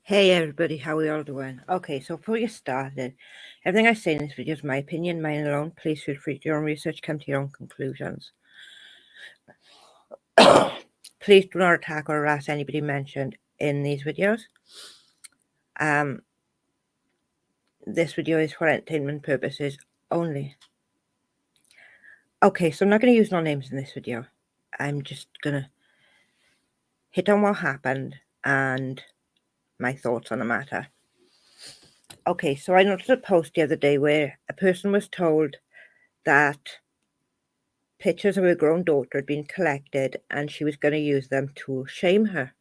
Hey everybody, how are we all doing? Okay, so before we get started, everything I say in this video is my opinion, mine alone. Please feel free to do your own research, come to your own conclusions. Please do not attack or harass anybody mentioned in these videos. This video is for entertainment purposes only. Okay, so I'm not going to use no names in this video. I'm just going to hit on what happened and my thoughts on the matter. Okay, so I noticed a post the other day where a person was told that pictures of her grown daughter had been collected and she was going to use them to shame her.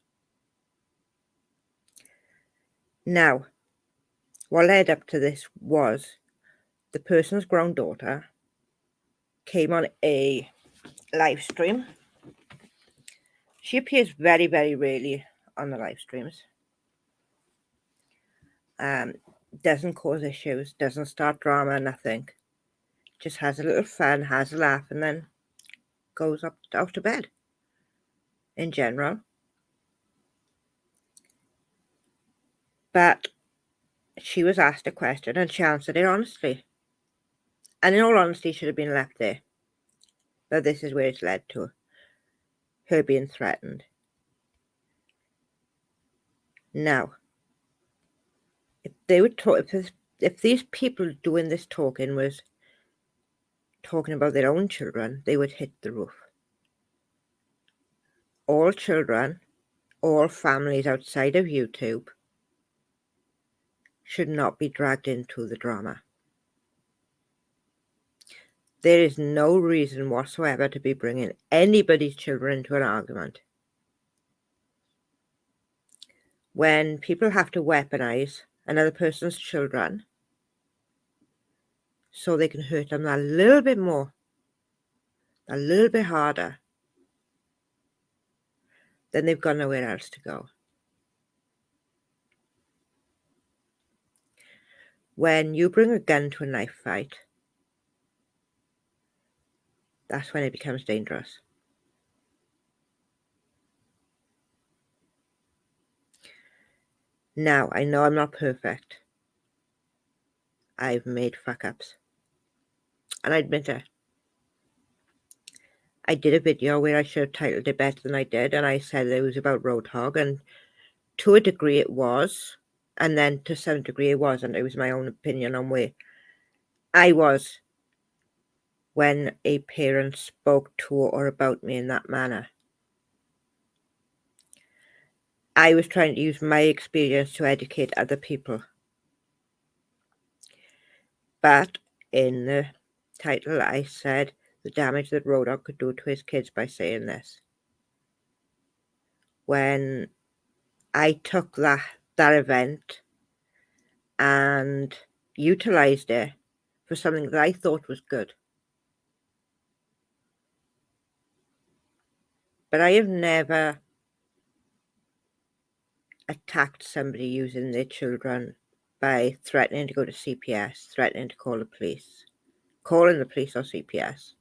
Now, what led up to this was the person's grown daughter came on a live stream. She appears very, very rarely on the live streams. Doesn't cause issues, doesn't start drama, nothing. Just has a little fun, has a laugh, and then goes up out to bed. In general. But she was asked a question and she answered it honestly. And in all honesty, should have been left there. But this is where it's led to. Her being threatened. Now, if they would talk, if these people doing this talking was talking about their own children, they would hit the roof. All children, all families outside of YouTube should not be dragged into the drama. There is no reason whatsoever to be bringing anybody's children into an argument. When people have to weaponize another person's children so they can hurt them a little bit more, a little bit harder, then they've got nowhere else to go. When you bring a gun to a knife fight, that's when it becomes dangerous. Now, I know I'm not perfect. I've made fuck-ups. And I admit it. I did a video where I should have titled it better than I did, and I said it was about Roadhog, and to a degree it was, and then to some degree it wasn't. It was my own opinion on where I was when a parent spoke to or about me in that manner. I was trying to use my experience to educate other people. But in the title, I said the damage that Roadhog could do to his kids by saying this. When I took that event and utilized it for something that I thought was good. But I have never attacked somebody using their children by threatening to go to CPS, threatening to call the police, calling the police or CPS.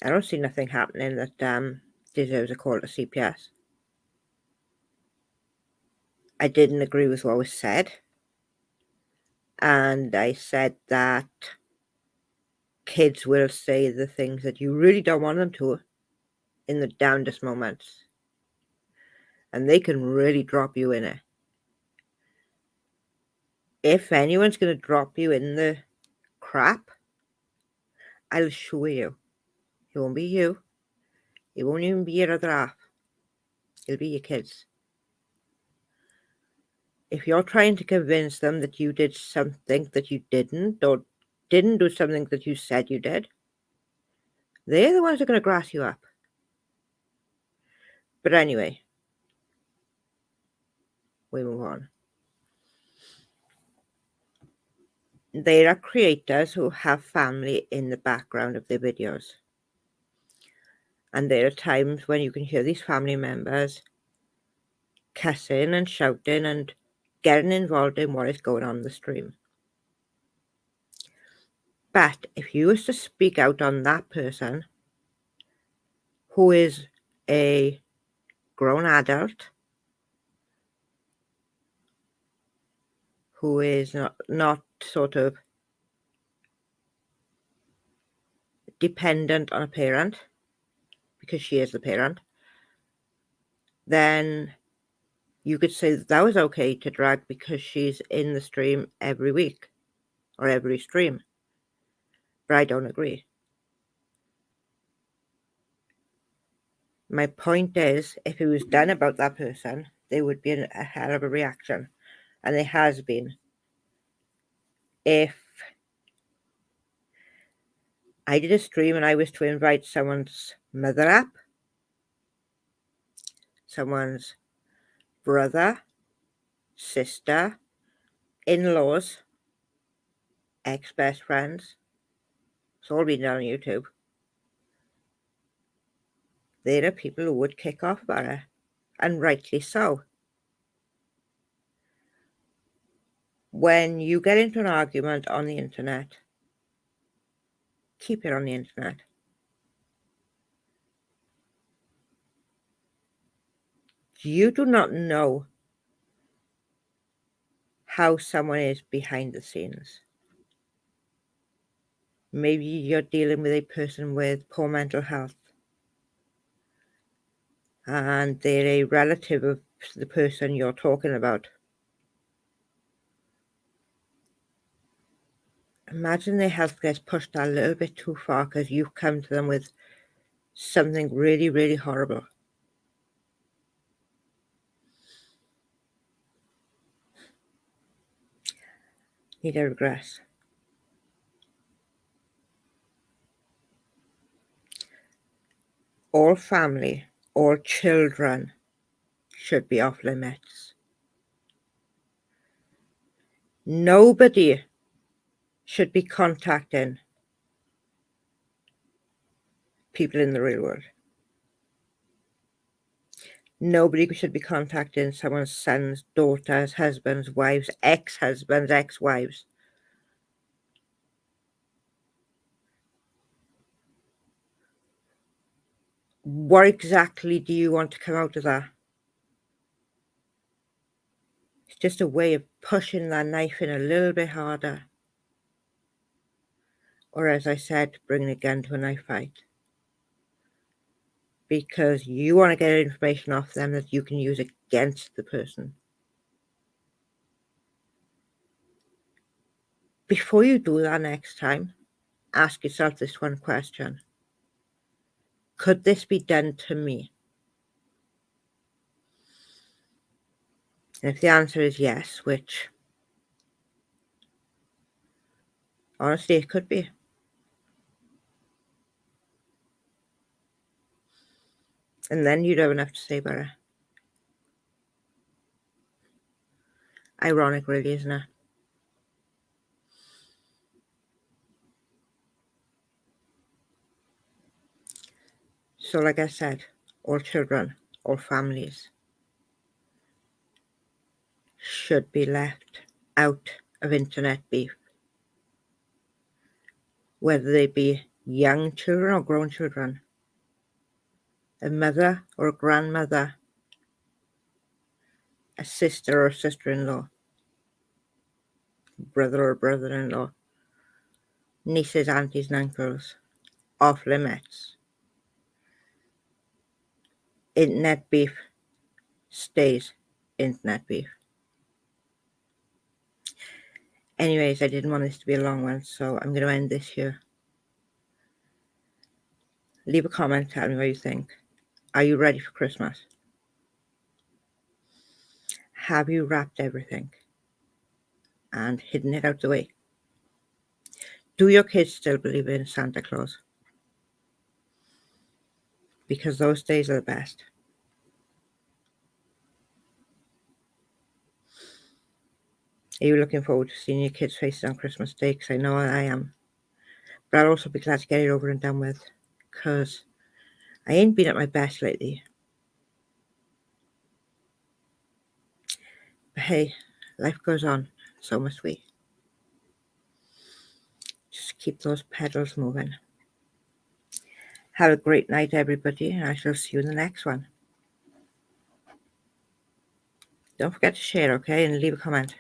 I don't see nothing happening that deserves a call to CPS. I didn't agree with what was said. And I said that kids will say the things that you really don't want them to in the downest moments. And they can really drop you in it. If anyone's going to drop you in the crap, I'll assure you, it won't be you. It won't even be your other half. It'll be your kids. If you're trying to convince them that you did something that you didn't, or didn't do something that you said you did, they're the ones that are going to grass you up. But anyway, we move on. There are creators who have family in the background of their videos. And there are times when you can hear these family members cussing and shouting and getting involved in what is going on in the stream. But if you was to speak out on that person who is a grown adult who is not sort of dependent on a parent, because she is the parent, then you could say that was okay to drag because she's in the stream every week or every stream. But I don't agree. My point is, if it was done about that person, there would be a hell of a reaction. And there has been. If I did a stream and I was to invite someone's mother up, someone's brother, sister, in-laws, ex-best friends, it's all been done on YouTube, there are people who would kick off about it, and rightly so. When you get into an argument on the internet, keep it on the internet. You do not know how someone is behind the scenes. Maybe you're dealing with a person with poor mental health and they're a relative of the person you're talking about. Imagine their health gets pushed a little bit too far because you've come to them with something really, really horrible. Need I regress? All family, all children should be off limits. Nobody should be contacting people in the real world. Nobody should be contacting someone's sons, daughters, husbands, wives, ex-husbands, ex-wives. What exactly do you want to come out of that? It's just a way of pushing that knife in a little bit harder. Or as I said, bringing a gun to a knife fight. Because you want to get information off them that you can use against the person. Before you do that next time, ask yourself this one question. Could this be done to me? And if the answer is yes, which honestly it could be, and then you'd have enough to say about it. Ironic, really, isn't it? So like I said, all children, all families should be left out of internet beef. Whether they be young children or grown children, a mother or a grandmother, a sister or sister-in-law, brother or brother-in-law, nieces, aunties and uncles, off limits. Internet beef stays internet beef. Anyways, I didn't want this to be a long one, so I'm going to end this here. Leave a comment, tell me what you think. Are you ready for Christmas? Have you wrapped everything and hidden it out the way? Do your kids still believe in Santa Claus? Because those days are the best. Are you looking forward to seeing your kids' faces on Christmas Day? Because I know I am. But I'll also be glad to get it over and done with, because I ain't been at my best lately. But hey, life goes on, so must we. Just keep those pedals moving. Have a great night, everybody, and I shall see you in the next one. Don't forget to share, okay, and leave a comment.